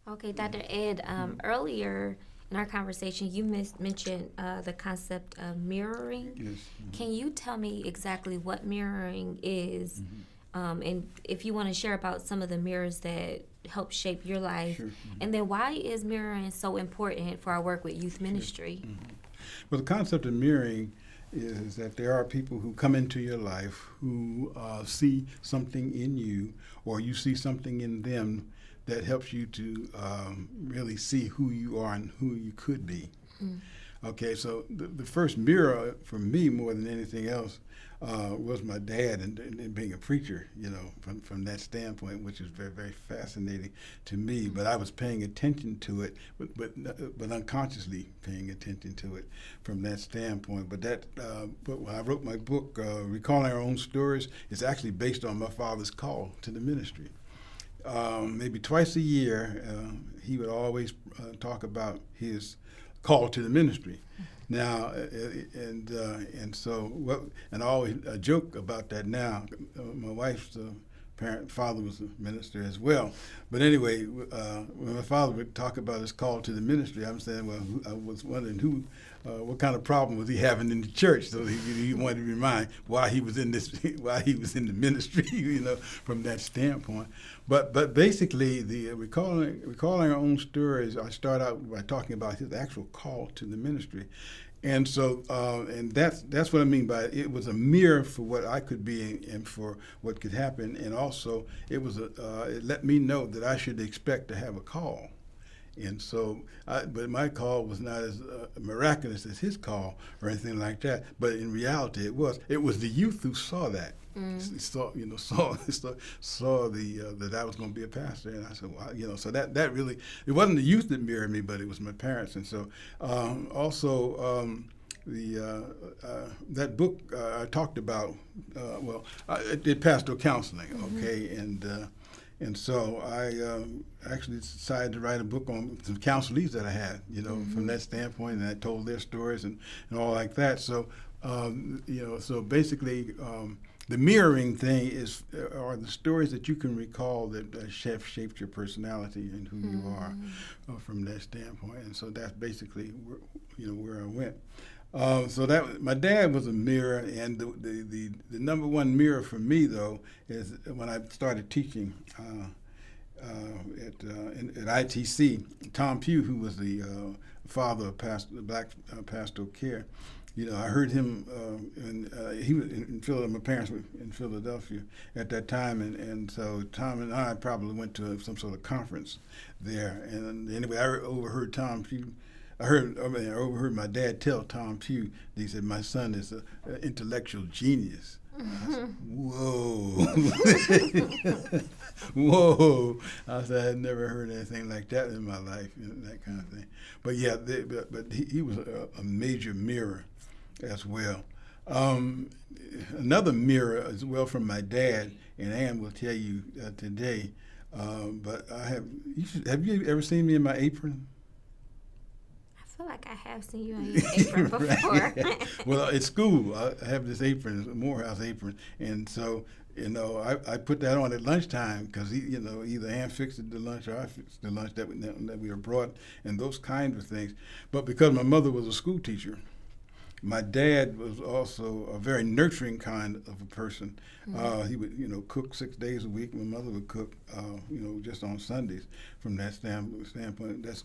Okay, Dr. Ed, earlier in our conversation, you mentioned the concept of mirroring. Yes. Can you tell me exactly what mirroring is? Mhm. And if you want to share about some of the mirrors that help shape your life, Sure. and then why is mirroring so important for our work with youth ministry? Mhm. Well, the concept of mirroring is that there are people who come into your life who see something in you, or you see something in them that helps you to really see who you are and who you could be. Mm. Okay, so the first mirror for me, more than anything else, was my dad, and being a preacher, from that standpoint, which is very, very fascinating to me. But I was paying attention to it, but unconsciously paying attention to it from that standpoint. But when I wrote my book, Recalling Our Own Stories, it's actually based on my father's call to the ministry. Maybe twice a year, he would always talk about his call to the ministry. Now, and so and I always joke about that now. My wife's father was a minister as well. But anyway, when my father would talk about his call to the ministry, I'm saying, well, I was wondering what kind of problem was he having in the church? So he wanted to remind why he was in the ministry, from that standpoint. But basically, the recalling our own stories, I start out by talking about his actual call to the ministry. And so, and that's what I mean by it was a mirror for what I could be and for what could happen, and also it let me know that I should expect to have a call. And so, but my call was not as miraculous as his call or anything like that. But in reality, it was the youth who saw that. Saw that I was going to be a pastor, and I said, well, so that really, it wasn't the youth that mirrored me, but it was my parents. And so also that book I talked about, I did pastoral counseling, okay, and so I actually decided to write a book on some counselees that I had, from that standpoint, and I told their stories and all like that. So so basically. The mirroring thing are the stories that you can recall that have shaped your personality and who you are from that standpoint. And so that's basically where I went. So that my dad was a mirror, and the number one mirror for me though is when I started teaching at ITC. Tom Pugh, who was the father of black pastoral care. I heard him, he was in Philadelphia. My parents were in Philadelphia at that time, and so Tom and I probably went to some sort of conference there. And anyway, I overheard Tom Pugh. I overheard my dad tell Tom Pugh. He said, "My son is an intellectual genius." I said, whoa, whoa! I said I had never heard anything like that in my life, that kind of thing. But yeah, but he was a major mirror as well. Another mirror as well from my dad, and Ann will tell you today. But have you ever seen me in my apron? I feel like I have seen you on your apron before. Right. Well, at school, I have this apron, a Morehouse apron, and so I put that on at lunchtime because either Ann fixed the lunch or I fixed the lunch that we were brought, and those kinds of things. But because my mother was a school teacher, my dad was also a very nurturing kind of a person. He would, cook 6 days a week. My mother would cook, just on Sundays. From that standpoint, that's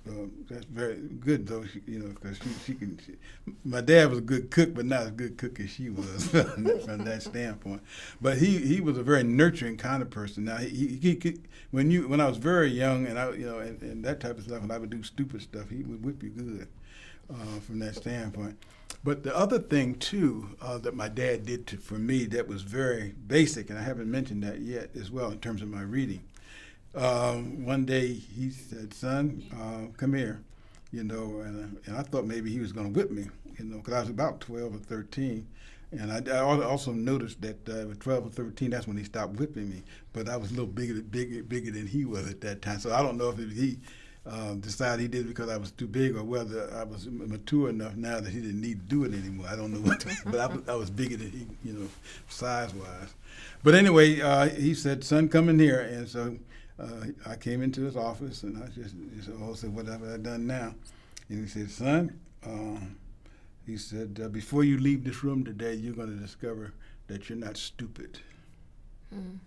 very good though. Because she can. My dad was a good cook, but not as good cook as she was from that standpoint. But he was a very nurturing kind of person. Now he could, when I was very young and and that type of stuff, and I would do stupid stuff, he would whip you good from that standpoint. But the other thing, too, that my dad did for me that was very basic, and I haven't mentioned that yet as well in terms of my reading. One day he said, "Son, come here," and I thought maybe he was going to whip me, because I was about 12 or 13. And I also noticed that at 12 or 13, that's when he stopped whipping me. But I was a little bigger than he was at that time. So I don't know if he decided he did it because I was too big, or whether I was mature enough now that he didn't need to do it anymore. I don't know but I was bigger than he, size-wise. But anyway, he said, "Son, come in here." And so I came into his office and I just said, what have I done now? And he said, son, he said, before you leave this room today, you're going to discover that you're not stupid. Mm.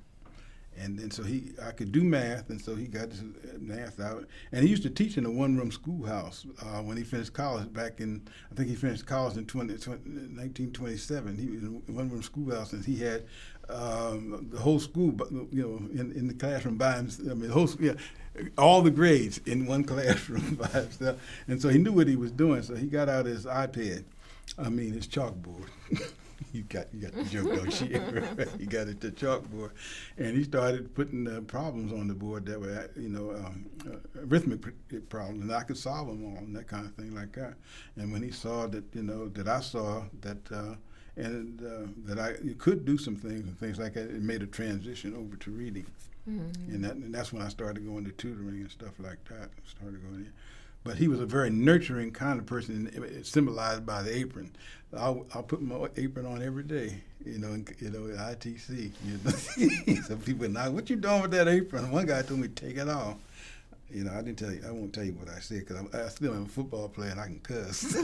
And then so I could do math, and so he got his math out. And he used to teach in a one-room schoolhouse when he finished college back in, I think he finished college in 1927. He was in a one-room schoolhouse, and he had the whole school, in the classroom by himself. I mean, the whole, all the grades in one classroom by himself. And so he knew what he was doing, so he got out his his chalkboard. You got the joke, don't you? He got it to chalkboard, and he started putting problems on the board that were, arithmetic problems, and I could solve them all and that kind of thing like that. And when he saw that, that I saw that, that I could do some things and things like that, it made a transition over to reading, and that's when I started going to tutoring and stuff like that. But he was a very nurturing kind of person, symbolized by the apron. I'll put my apron on every day, at ITC. Some people now, what you doing with that apron? One guy told me take it off. I didn't tell you. I won't tell you what I said because I still am a football player and I can cuss.